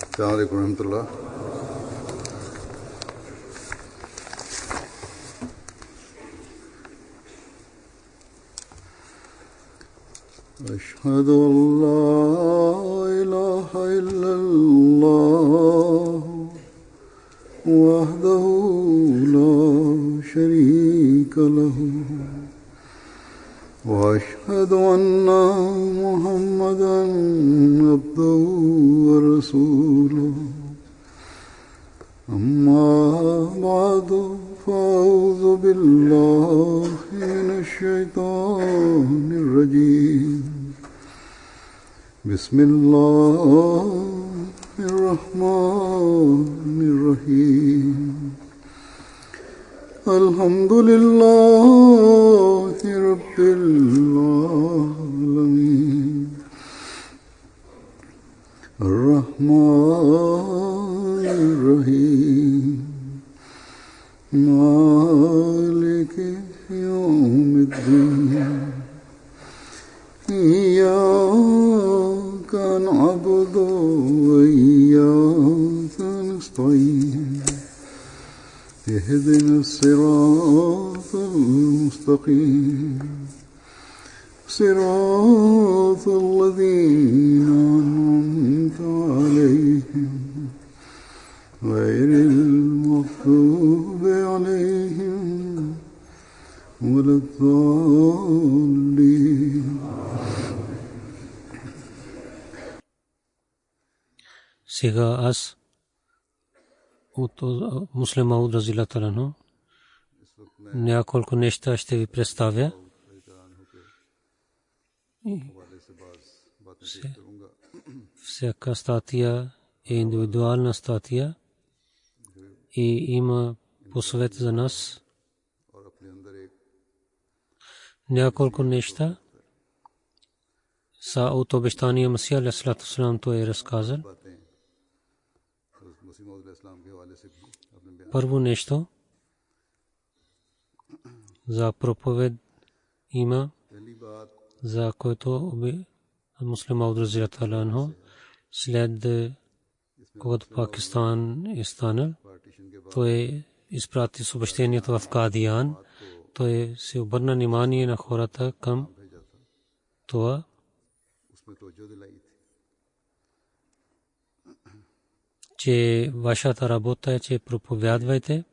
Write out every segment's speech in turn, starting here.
السلام عليكم ورحمة الله. أشهد أن لا إله إلا الله وحده لا شريك له وأشهد أن محمدا عبده ورسوله أما بعد فأعوذ بالله من الشيطان الرجيم بسم الله الرحمن الرحيم الحمد لله رب العالمين الرحمن الرحيم مالك يوم الدين إياك نعبد وإياك نستعين اهدنا الصراط المستقيم صراط الذين أنعمت عليهم غير المغضوب عليهم ولا الضالين. Сега аз от Муслим Мауд разилла талано няколко неща ще ви представя. Всяка статия е индивидуална статия и има посъвет за нас. Няколко неща са от обещания Масия алейхиссалату вассалам, той е разказал. Първо нещо за проповед има, за който Муслим Мауд разилла таланху след когато Пакистан е станал, той изпрати съобщението в Кадиян. Той се обърна внимание на хората към това, че вашата работа е, че проповядвайте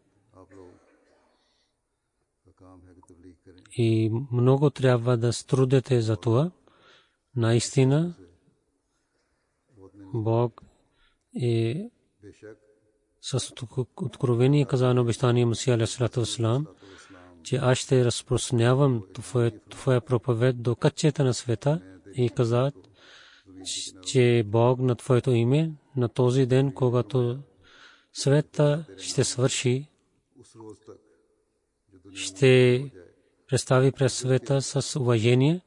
и много трябва да струдете за това. Наистина Бог е с откровение каза на обещания Масия алейхиссалату вассалам, че аз ще разпространявам твоя проповед до кътчета на света, и каза, че Бог на твоето име на този ден, когато света ще свърши, ще представи пред света с уважение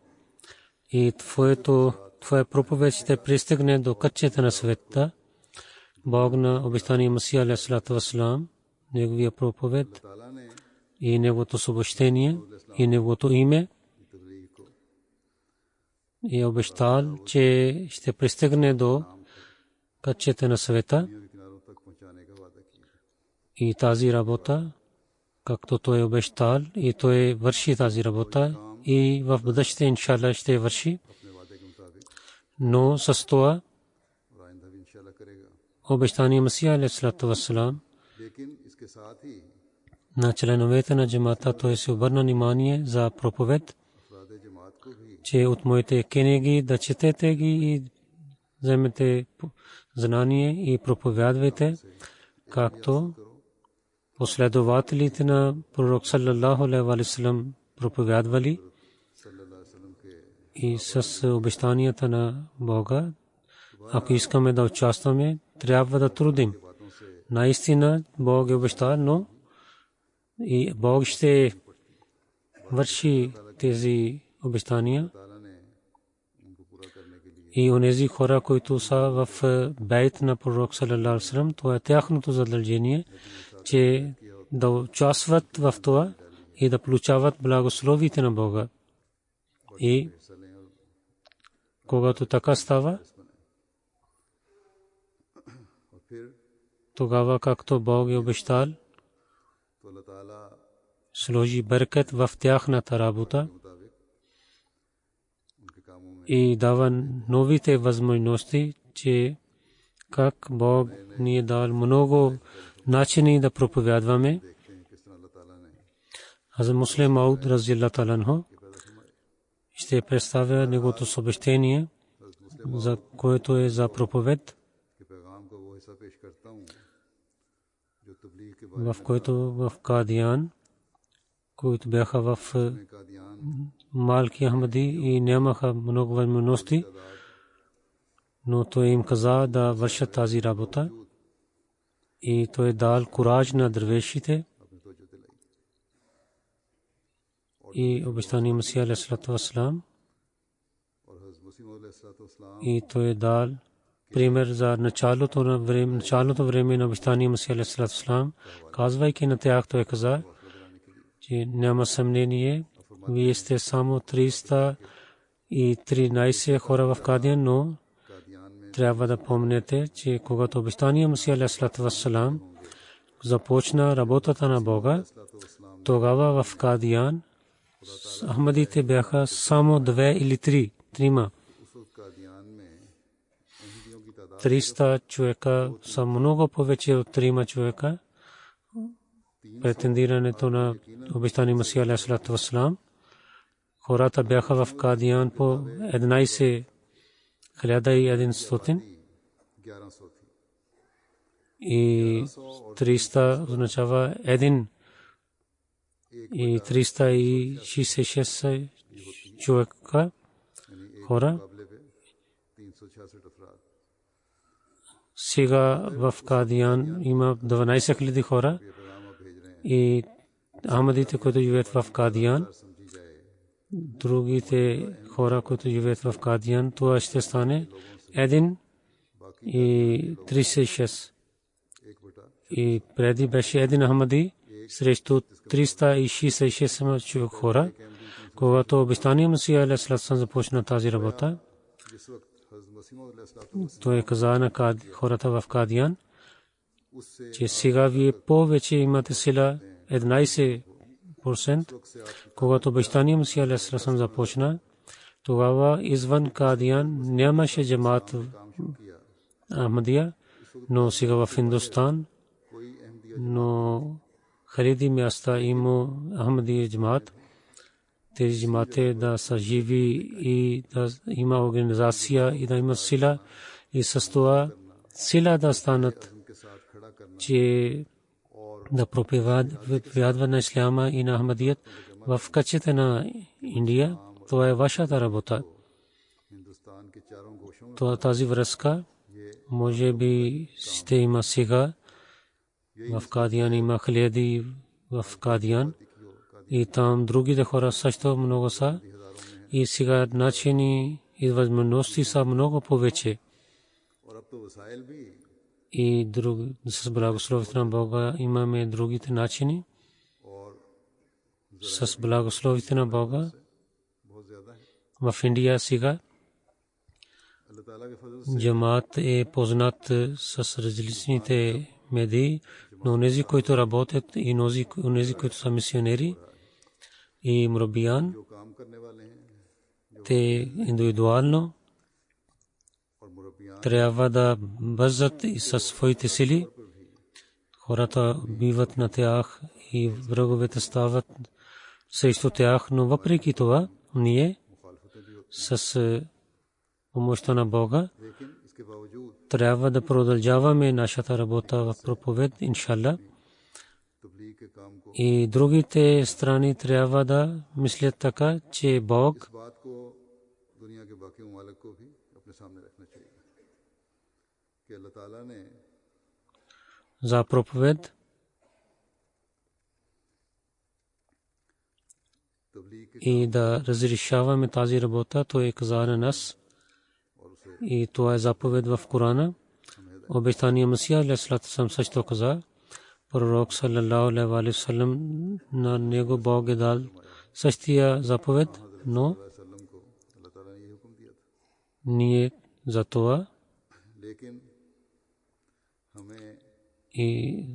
и твоя проповед ще пристигне до кътчета на света. Бог на обещания Масия алейхиссалату вассалам, неговия проповед и неговото съобщение и неговото име и обещал, че ще пристигне до кътчета на света. И тази работа, както той обещал, и той върши тази работа и в бъдеще иншалла ще върши. Но с това обещание Масия алейхиссалату вассалам на членовете на джамата, той се обърна внимание за проповед, че от моите книги да четете ги и вземете знание и проповядвайте, както последователите на пророк саллаллаху алейхи ва саллям проповядвали, и с обещанията на Бога. Ако искаме да участваме, трябва да трудим. Наистина Бог е обещал, но и Бог ще върши тези обещания. И онези хора, които са в бейт на пророк саллаллаху алейхи ва саллям, това е тяхното задължение, че да участват в това и да получават благословите на Бога. И когато така става, тогава както Бог е обещал, сложи беркет в тяхната работа и дава новите възможности, че как Бог ни е дал много начини да проповядваме. Хазрат Муслим Мауд разияллаху та'ала анху ще представя неговото съобщение, за което е за проповед, в който в Кадиян, които бяха в малки Ахмади и нямаха много възможности, но той им каза да вършат тази работа и той дал кураж на дървешите и обещания Масия алейхиссалату вассалам, и той дал пример за началото време на обещания Масия алейхиссалату вассалам, казвайки на тях, той каза, че няма съмнение, вие сте само 313 хора в Кадиян, но трябва да помните, че когато обещания Масия алейхиссалату вассалам започна работата на Бога, тогава в Кадиян Ахмадите бяха само 2 или 3. 300 човека са много повече от 3 човека. Претендирането на обещания Масия алейхиссалату вассалам, хората бяха в Кадиян по 11,100 и 300 означава 1 и 366 човека хора. Сега в Кадиян има 12 000 хора и Ахмадите, които живеят в Кадиян, другите хора, които живеят в Кадиян, това ще стане 1 и 36. И преди беше 1 Ахмади срещу 366 хора. Когато обещания Масия алейхиссалату вассалам започна тази работа, той каза на хората в Кадиян, че сега вие повече имате сила 11%. Когато обещания Масия алейхиссалату вассалам започна, тогава извън Кадиян нямаше джамаат Ахмадия, но сега в Хиндустан, но хиляди места има Ахмади джамаат. Тези джамаати да са живи и да има организация и да има сила и с това сила да станат, че да проповядват на исляма и на Ахмадият в качеството на Индия. Това е вашата работа. Тази връзка може би ще има сега. В Кадиян има хиляди в Кадиян и там другите хора също много са. И сега начини и възможности са много повече. И с благословите на Бога имаме другите начини. С благословите на Бога в Индия сега джамаат е познат с различните медии, но онези, които работят и онези, които са мисионери и мурабиян, те индивидуално трябва да бързат и със своите сили. Хората биват на тях и враговете стават срещу тях, но въпреки това ние с помощта на Бога трябва да продължаваме нашата работа в проповед, иншалла. И другите страни трябва да мислят така, че Бог за проповед и да разрешаваме тази работа, то е каза на нас. И това е заповед в Корана. Обещания Масия алейхиссалату вассалам също каза, пророк саллаллаху алейхи ва саллям, на него Бог е дал същия заповед, но ние за това И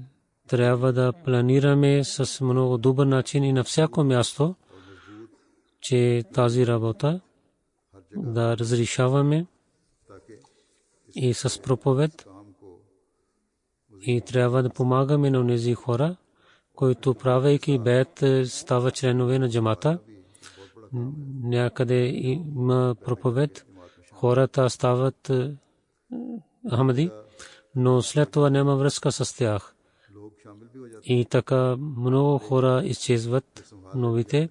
трябва да планираме с много добър начин и на всяко място, че тази работа да разрешаваме и с проповед. И трябва да помагаме на тези хора, които правейки бейт стават членове на джамата. Някъде има проповед, хората стават Ахмади, но след това няма връзка с тях. И така много хора изчезват, новите.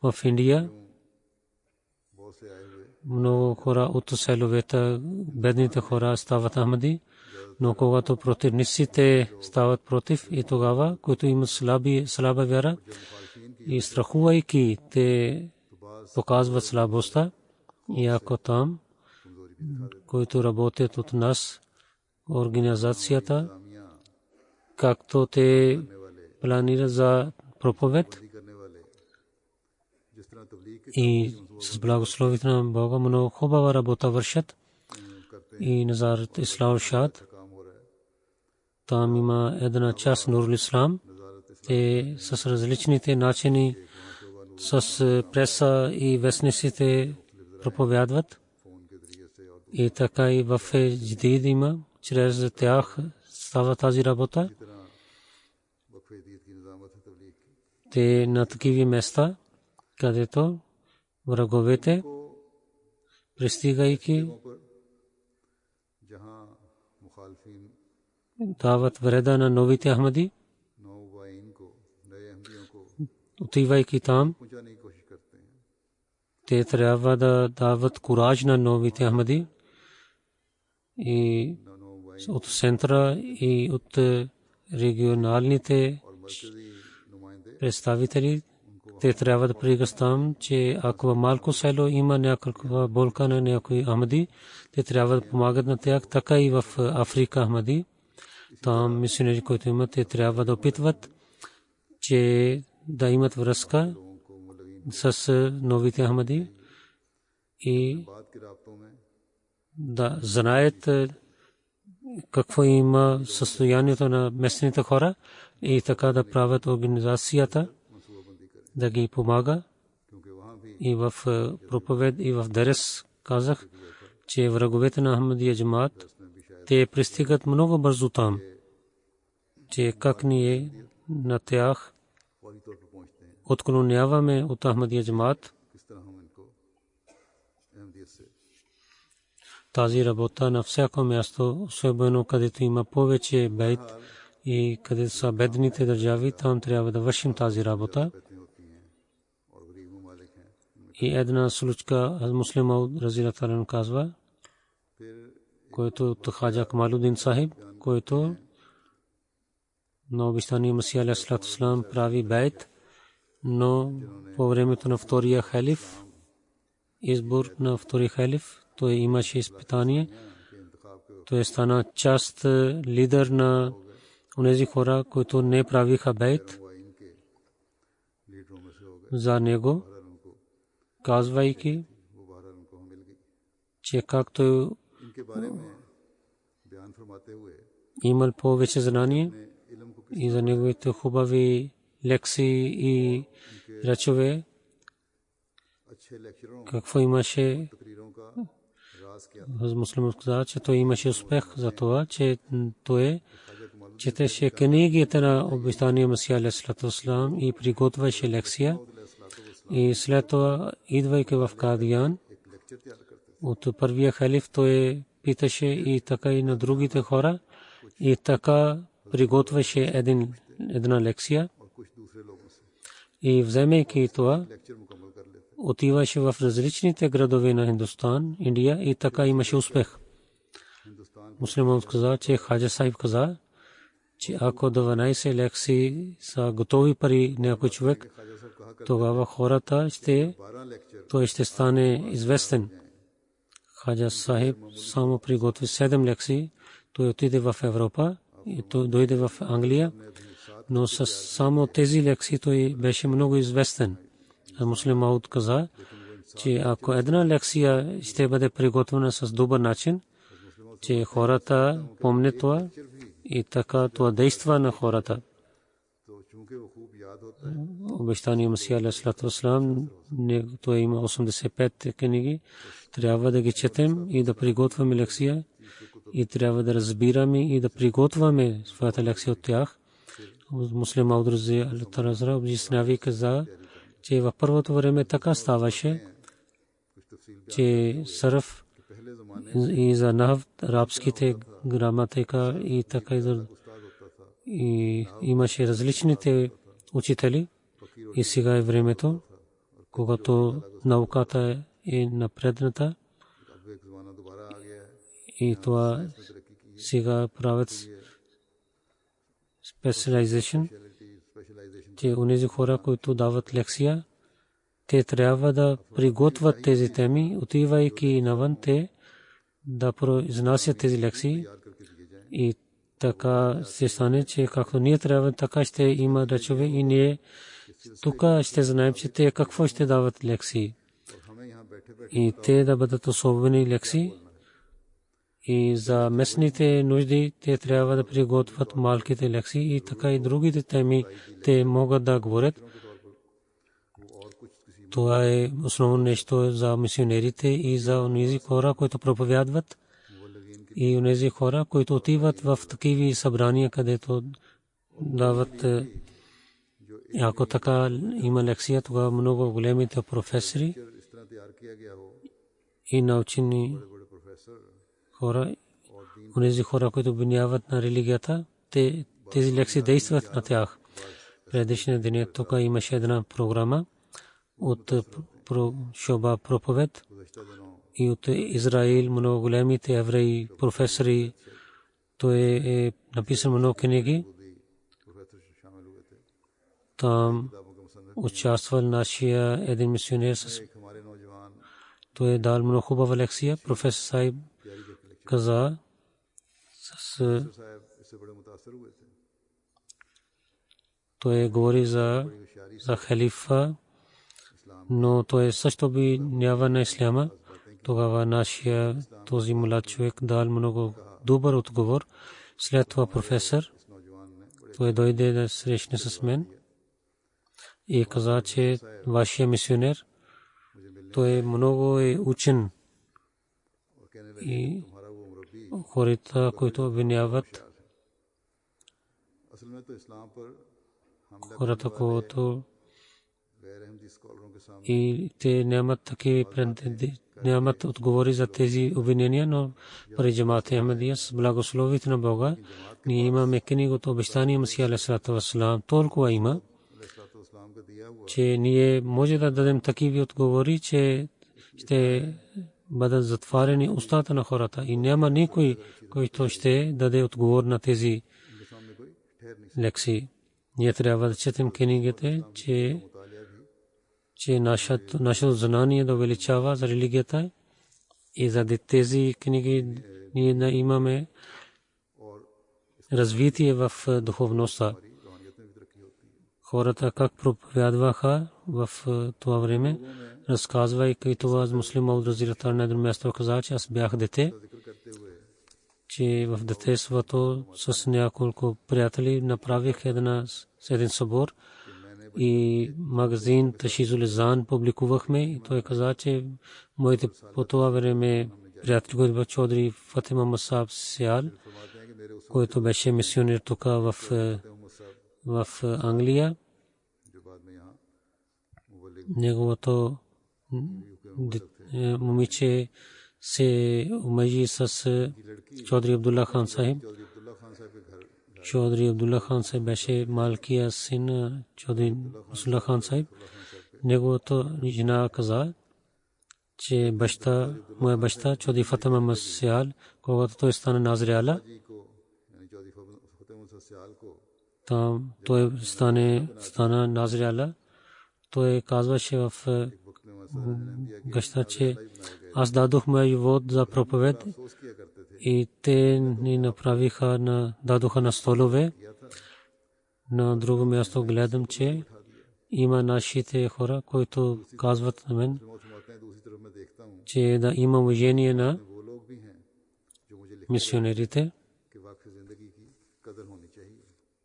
В Индия много хора от селовете, бедните хора стават Ахмади, но когато противниците стават против, и тогава, които имат слаба вяра и страхувайки, те показват слабостта. И ако там, които работят от нас, организацията, както те планират за проповед и с благословието на Бога много хубава работа вършат. И Назарат Ислам Шад, там има една част Нурул Ислам, те с различните начини, с преса и вестниците проповядват. И така и в Дждид има, чрез тях става тази работа. Те на такива места, където враговете, пристигайки, дават вреда на новите Ахмади, отивайки там, те трябва да дават кураж на новите Ахмади и от центъра и от регионалните представители. Те трябва да пригастам, че ако в малко село има някаква болка на някои Ахмади, те трябва да помагат на тях, така и в Африка Ахмади. Там мисионери, които имат, те трябва да опитват, че да имат връзка с новите Ахмади и да знаят какво има състоянието на местните хора и така да правят организацията, да ги помага. И в проповед и в Дарес казах, че враговете на Ахмадия джамаат, те пристигат много бързо там, че как ние на тях отклоняваме от Ахмадия джамаат. Тази работа на всяко място, особено където има повече бейт и където са бедните държави, там трябва да вършим тази работа. И една случка Муслим Мауд разилата ан казва, който от Хаджа Камалудин Сахиб, който на обещания Масия алейхиссалату вассалам прави бейт, но по времето на втория халиф, избор на втори халиф, той имаше изпитание. Той стана част лидер на онези хора, които не правиха бейт за него, казвайки, че както имал повече знание и за неговите хубави лекции и речове, какво имаше, Муслим каза, че той имаше успех за това, че той четеше книгите на обещания Масия алейхиссалату вассалам и приготвяше лекция. И след това, идвайки в Кадиян, от първия халиф той питаше и така и на другите хора, и така приготвяше една лекция. И вземайки това, отиваше в различните градове на Хиндустан, Индия, и така имаше успех. Муслим каза, че Хаджа Сахиб каза, че ако 12 лекции са готови при някой човек, тогава хората той ще стане известен. Хаджа Сахиб само приготви 7 лекции. Той отиде в Европа и той дойде в Англия, но с само тези лекции той беше много известен. Муслим Мауд каза, че ако една лекция ще бъде приготвена с добър начин, че хората помнят това И така това действа на хората. Обещания Масия алейхи вассалам, той има 85 книги. Трябва да ги четем и да приготвяме лекция. И трябва да разбираме и да приготвяме своята лекция от тях. Муслим Мауд рази Аллах обяснява каза, че в първото време така ставаше, че сърф и за нахв, арабските граматика и така и имаше различните учители. И сега е времето, когато науката е напредната и това сега правят specialization, че онези хора, които дават лекция, те трябва да приготвят тези теми, отивайки навън, те да произнасят тези лекции. И така се стане, че както ние трябва, така ще има речове и ние тук ще знаем, че те какво ще дават лекции. И те да бъдат особени лекции. И за местните нужди те трябва да приготвят малките лекции и така и другите теми те могат да говорят. Това е основно нещо за мисионерите и за онези хора, които проповядват и онези хора, които отиват в такива събрания, където дават. Ако така има лекция, тогава много големите професори и научени хора, онези хора, които обвиняват на религията, тези лекции действат на тях. Предишния ден тук имаше една програма от шоба проповед и от Израил, много големите евреи професори. Той е написан много книги. Там участвал нашия един мисионер. Той е дал много хубава лекция. Професор Сайб каза той говори за халифа, но той също би няма на исляма. Тогава нашия този млад човек дал много добър отговор. След това професор той дойде да срещне с мен и каза, че вашия мисионер той много е учен и хората, които обвиняват хората, които и те нямат такива нямат отговори за тези обвинения, но при Джамаат Ахмадия с благословието на Бога ние имаме книгата Обещания Масия алейхи вассалам. Толкова има, че ние може да дадем такива отговори, че ще бъдат затворени устата на хората и няма никой, който ще даде отговор на тези лекции. Ние трябва да четем книгите, че нашето знание да увеличава за религията и за тези книги ние да имаме развитие в духовността. Хората как проповядваха в това време, разказвайки това с Муслим Мауд рази на едно място каза, че аз бях дете, че в детството с няколко приятели направих един събор и магазин Ташизул Изан публикувахме и той каза, че моите по това време приятели, който бе Чодри Фатима Масаб Сиал, който беше мисионер тук в Англия. Неговото момиче се омъжи с Чодри Абдулла Хан Сахиб. Чодри Абдулла Хан Сахиб беше малкият син на Чодри Абдулла Хан Сахиб. Неговото жена каза, че моя баща Чодри Фатима Масиал, когато той стана Назриала, там той стана Назриала. Той казваше в гъща, че аз дадох моя живот за проповед и те ни направиха дадоха на столове. На друго място гледам, че има нашите хора, които казват на мен, че да има уважение на мисионерите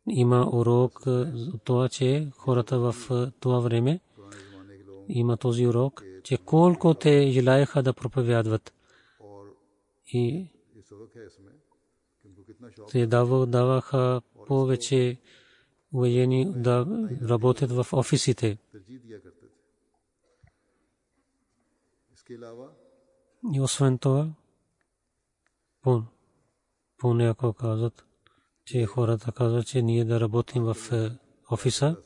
има урок от това, че хората в това време има този урок, че колко те желаеха да проповядват и те даваха повече уважение да работят в офисите. И освен това, понякога казват, че хората казват, че ние да работим в офиса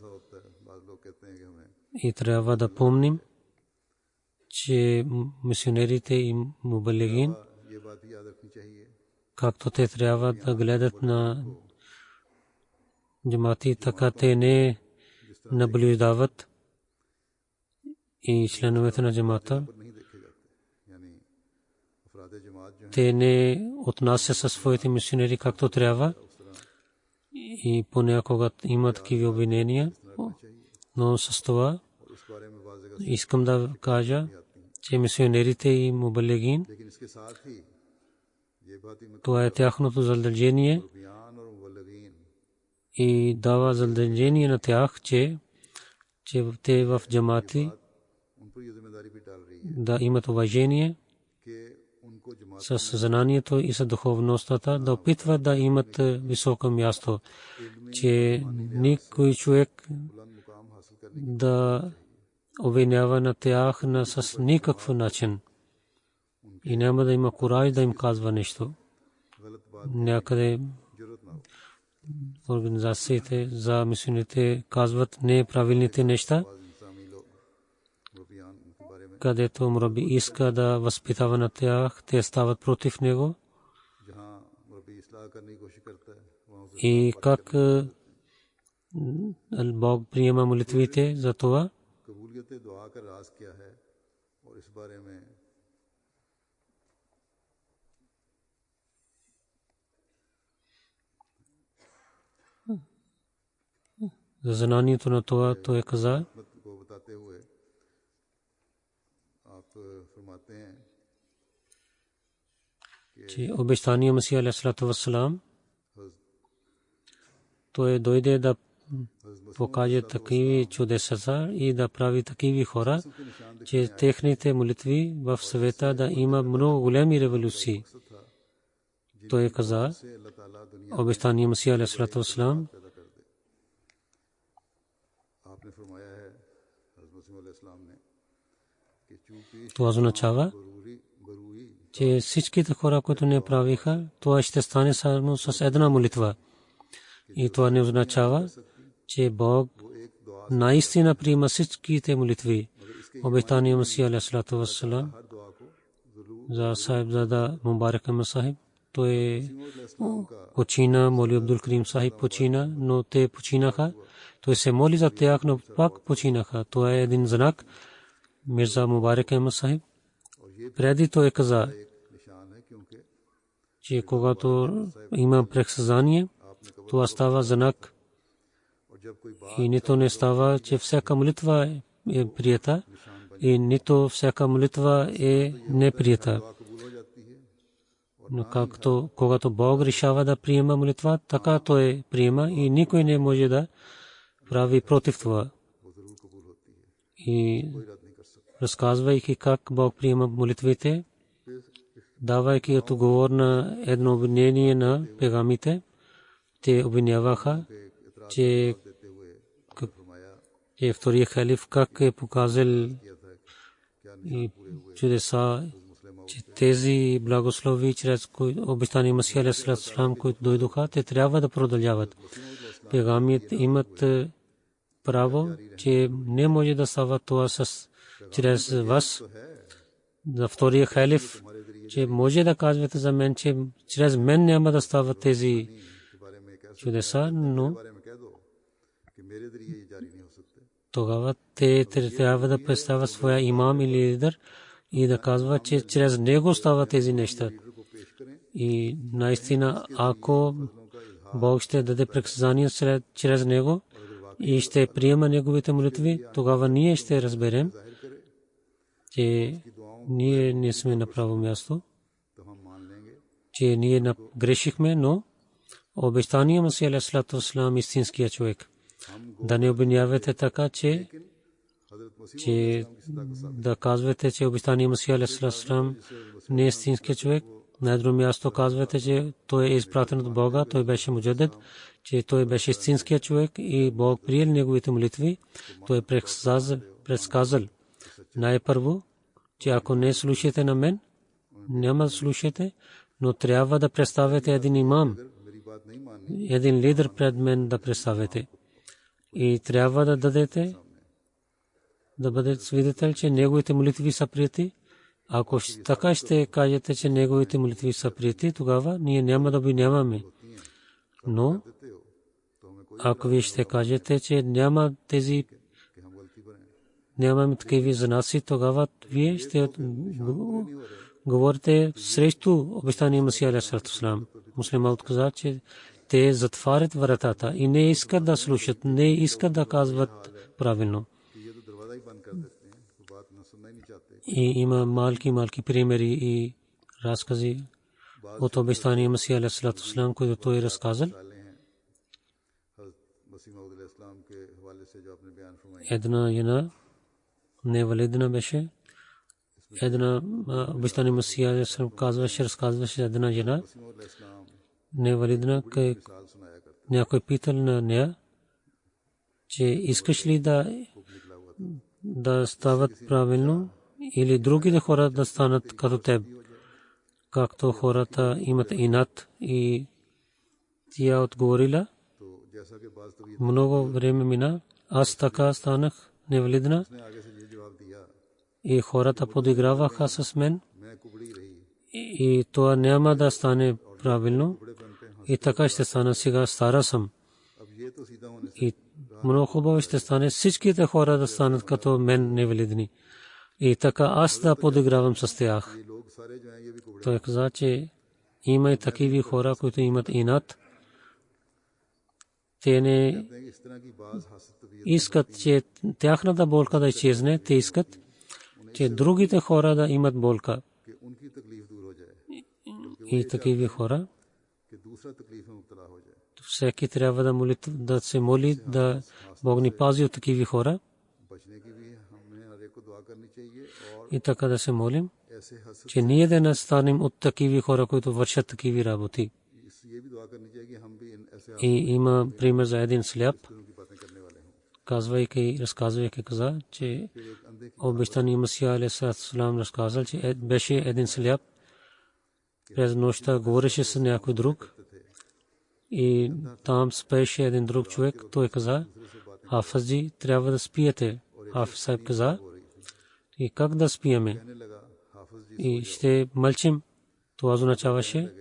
и трябва да помним, че мисионерите и мубалигин, както те трябва да гледат на джамати, така те не наблюдават и членовете на джамата. Те не отнасят със своите мисионери както трябва и понякога имат такива обвинения, но с това искам да кажа, че мисионерите и мубалигин, това е тяхното задължение и дава задължение на тях, че те в джамати да имат уважение с знанието и с духовността, да опитват да имат високо място, че никой човек да обвинява на тях с никакъв начин и няма да има кураж да им казва нещо. Някъде организациите за мисионерите казват неправилните неща, където мураби иска да възпитава на тях, те стават против него. И как Бог приема молитвите за това? За знанието на това той каза, че обещания Масия алейхиссалату вассалам, той дойде да покаже такива чудеса и да прави такива хора, че техните молитви в света да има много големи революции. Той каза, обещания Масия алейхиссалату вассалам, това означава, че всичките хора, които не правиха, това ще стане само с една молитва. И това не означава, че Бог наистина приема всичките молитви. Обещания Масия алейхиссалату вассалам за Сахибзада Мубарак Ахмад Сахиб, той почина, Моли Абдул Карим Сахиб почина, но те починаха. Той се моли за тях, но пак починаха. Това е един знак. Мирза Мубарак Ахмад Сахиб преди той каза, че когато има прексъзнание, това става знак и нито не става, че всяка молитва е прията и нито всяка молитва е неприята. Но когато Бог решава да приема молитва, така той приема и никой не може да прави против това. И разказвайки как Бог приема молитвите, давайки отговор на едно обвинение на пегамите, те обвиняваха, че втория халиф как е показал и чудеса, че тези благослови чрез обещания Масия алейхиссалату вассалам, които дойдоха, те трябва да продължават. Пегамите имат право, че не може да става това чрез вас. За втория халиф, че може да казвате за мен, че чрез мен няма да стават тези чудеса, но тогава те трябва да представят своя имам или лидер и да казват, че чрез него стават тези неща. И наистина, ако Бог ще даде прексъзнание чрез него и ще приема неговите молитви, тогава ние ще разберем, че ние не сме на право място, че ние грешихме, но обещания Масих алейхиссалату вассалам истинския човек. Да не обвинявате така, че да казвате, че обещания Масих алейхиссалату вассалам не е истинския човек. На друго място казвате, че той е изпратен от Бога, той беше муджадид, че той беше истинския човек и Бог приел неговите молитви. Той предсказал най-първо, че ако не слушате на мен, няма да слушате, но трябва да представите един имам, един лидер пред мен да представите. И трябва да дадете, да бъдете свидетел, че неговите молитви са прияти. Ако така ще кажете, че неговите молитви са прияти, тогава ние няма да обвиняваме. Но ако вие ще кажете, че няма тези, нямаме такива занаси, тогава вие ще говорите срещу обещания Масих алейхиссалату вассалам. Муслимът каза, че те затварят вратата и не искат да слушат, не искат да казват правилно. И има малки примери и разкази от обещания Масих алейхиссалату вассалам, които той разказал. Една жена невалидна беше. Една обещания Масих алейхиссалам разказваше една жена невалидна, някой питал на нея, че искаш ли да стават правилно или другите хора да станат като теб, както хората имат инат. И тя отговорила, много време мина, аз така станах невалидна и хората подиграваха с мен и това няма да стане правилно и така ще стане. Сега стара съм и много хубаво ще стане всичките хора да станат като мен невалидни и така аз да подигравам с тях. Той каза, че има и такива хора, които имат инат. Те не искат, че тяхната болка да изчезне, те искат, че другите хора да имат болка. И такива хора всеки трябва да се моли да Бог ни пази от такива хора и така да се молим, че ние да не станем от такива хора, които вършат такива работи. И има пример за един сляп, разказвайки каза, че обещания Масих алейхиссалату вассалам разказал, че беше един сляп, през нощта говореше с някой друг и там спеше един друг човек. Той каза, Хафиз джи, трябва да спиете. Хафиз сайб каза, и как да спиеме? И ще мълчим. Това означаваше,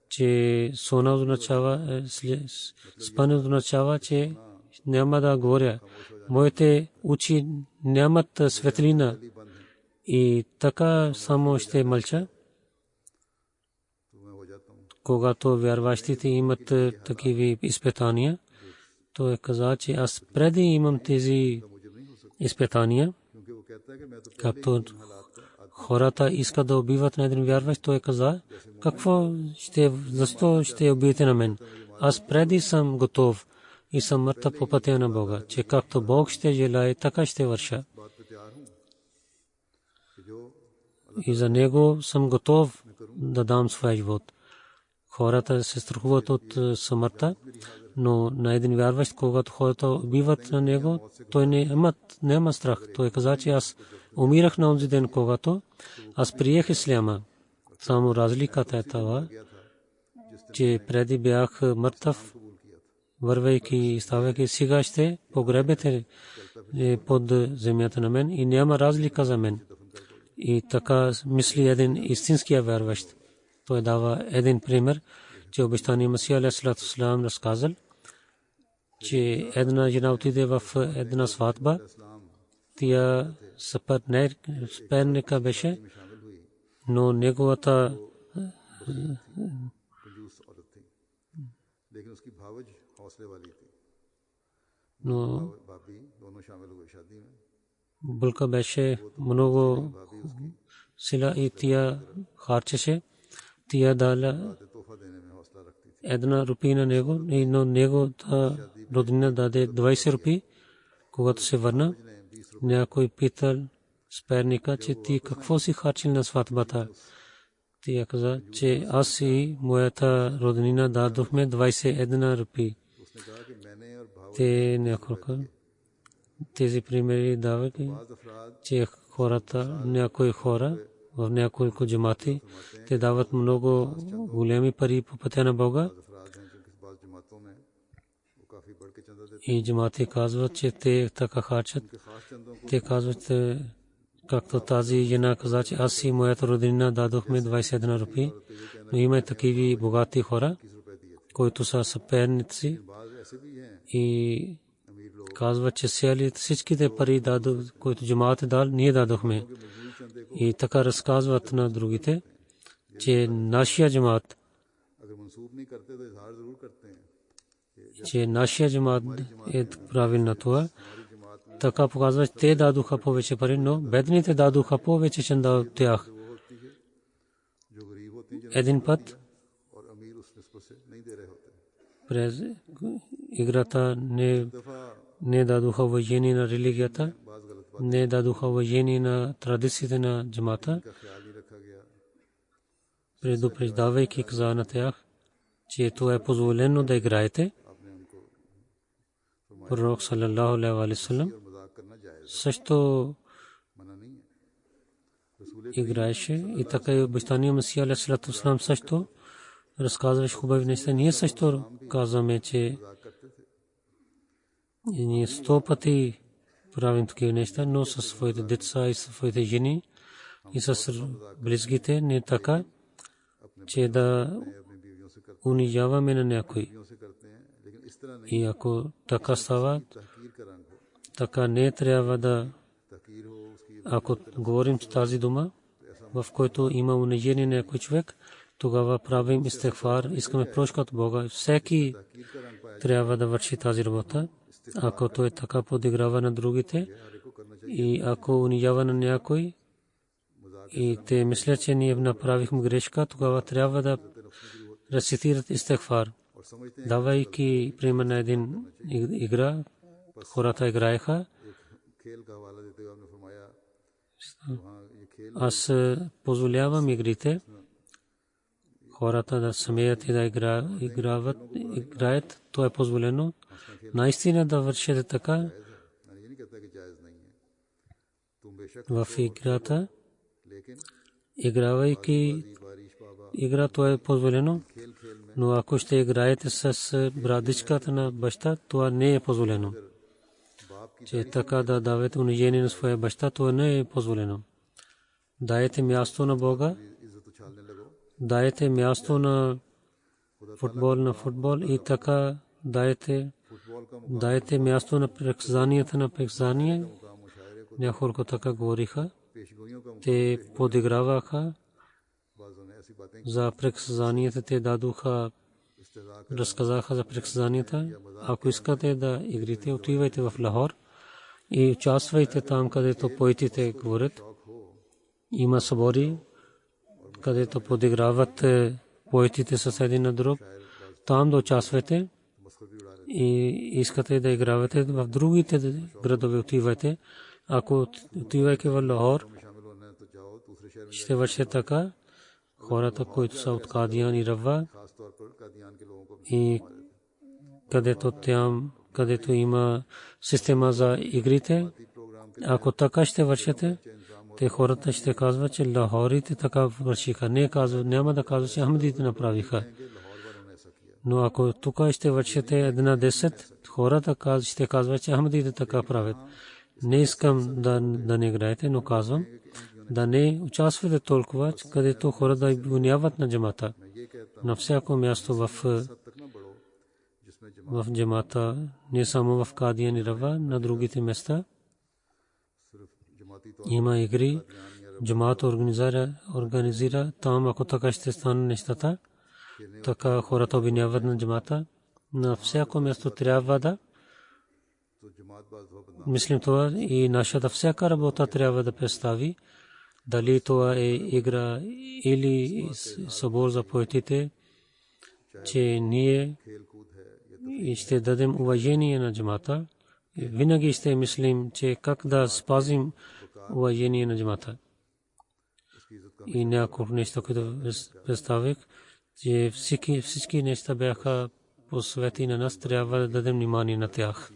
че сона означава, спане означава, че няма да говоря. Моите очи нямат светлина и така само ще мълча. Когато вярващите имат такива изпитания, той каза, че аз преди имам тези изпитания, както хората искат да убиват на един вярващ, той каза, защо ще убиете на мен? Аз преди съм готов и съм мъртъв по пътя на Бога, че както Бог ще желае, така ще върша. И за него съм готов да дам своя живот. Хората се страхуват от смъртта, но на един вярващ, когато хората убиват на него, той няма страх. Той каза, че аз умирах на онзи ден, когато аз приех исляма. Само разликата е това, че преди бях мъртъв, вървейки и ставайки, сега ще погребете под земята на мен и няма разлика за мен. И така мисли един истинския вярващ. Той дава един пример, че обещания Масих алейхиссалату вассалам разказал, че една жена отиде в една сватба. Тя съперника беше, но неговата булка беше много сила и тя харчеше. тя дала една рупия на него, но него роднина даде 20 рупии. Когато се върна, някой питал сперника, че ти какво си харчил на сватбата. Тя каза, че аз и моята роднина дадохме 21 рупии. Те няколко тези примери дават, че хората, някои хора в няколко джамати, те дават много големи пари по пътя на Бога. И джамати казват, че те така харчат. Те казват, както тази жена каза, че аз и моята роднина дадохме 21 рупии. Но има такива богати хора, които са съперници и казват, че всичките пари, които джамаат дал, ние дадохме. И така разказват на другите, че нашия джамаат е правилно това. Така показва, че те дадоха повече пари, но бедните дадоха повече чанда от тях. Един път през играта не дадоха уважение на религията, не дадоха уважение на традициите на джамата, предупреждавайки каза на тях, че това е позволено да играете. Пророк саллаллаху алейхи ва саллям също играеше и така и обещания Месия алейхи салату ва салам също разказваше хубави неща. Ние също казваме, че ние 100 пъти правим такива неща, но със своите деца и със своите жени и с близките не така, че да унижаваме на някой. И ако така става, така не трябва да, ако говорим с тази дума, в който има унижение на някой човек, тогава правим истигфар, искаме прошка от Бога. Всеки трябва да върши тази работа. Ако той така подиграва на другите и ако унижава на някой и те мислят, че ние направихме грешка, тогава трябва да рецитират истигфар. Давайки пример на един игра, хората играеха. Аз позволявам игрите, хората да смеят и да играят, то е позволено. Наистина да вършите така в играта, игравайки игра, то е позволено, но ако ще играете с брадичката на баща, това не е позволено. Че така да давате унижение на своя баща, това не е позволено. Дайте място на Бога, дайте място на футбол и така дайте място на прекъсванията. Няколко така говориха. Те подиграваха за прекъсванията, те дадоха, разказаха за прекъсванията. Ако искате да игрите, отивайте в Лахор и участвайте там, където поетите говорят. Има събори, където подиграват поетите с един на друг. Там да участвате и искате да игравате в другите градове, отивайте. Ако отивайки в Лахор, ще върши така. Хората, които са от Кадиян и Рава и където има система за игрите, ако така ще вършите, те хората ще казват, че лахорите така вършиха. Няма да казват, че ахмедите направиха. Но ако тук ще вършите 1-10, хората ще казват, че ахмедите така правят. Не искам да не играете, но казвам, да не участвате толкова, където хора да обвиняват на джамата. На всяко място в джамата, не само в Кадиян и Рава, на другите места има игри. Джамат организира там, ако така ще стане нещата, така хората обвиняват на джамата. На всяко място трябва да мислим това и нашата всяка работа трябва да представи, Дали това е игра или събор за поетите, че ние ще дадем уважение на джамата. Винаги ще мислим, че как да спазим уважение на джамата. И няколко неща, които представих, че всички неща бяха посветени на нас, трябва да дадем внимание на тях.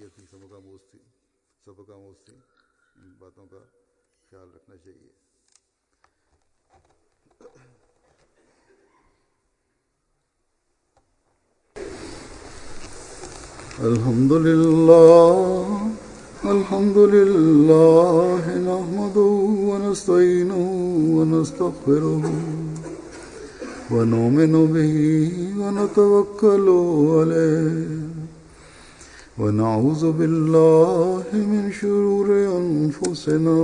الحمد لله نحمده ونستعينه ونستغفره ونؤمن به ونتوكل عليه ونعوذ بالله من شرور أنفسنا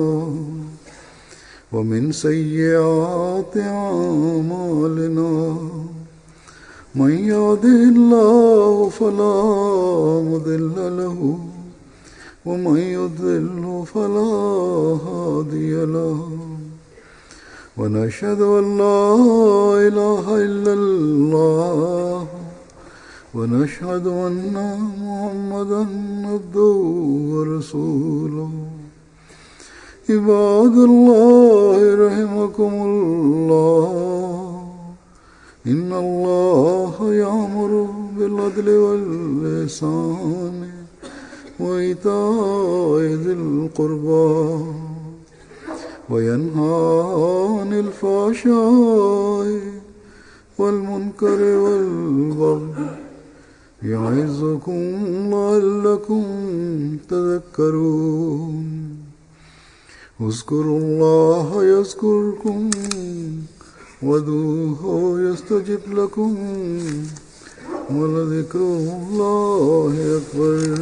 ومن سيئات أعمالنا من يهده الله فلا مضل له ومن يضلل فلا هادي له ونشهد أن لا إله إلا الله ونشهد أن محمدا عبده ورسوله عباد الله رحمكم الله إن الله يأمر بالعدل والإحسان وإيتاء ذي القربى وينهى عن الفحشاء والمنكر والبغي يعظكم لعلكم تذكرون اذكروا الله يذكركم وادعوه يستجب لكم ولذكر الله أكبر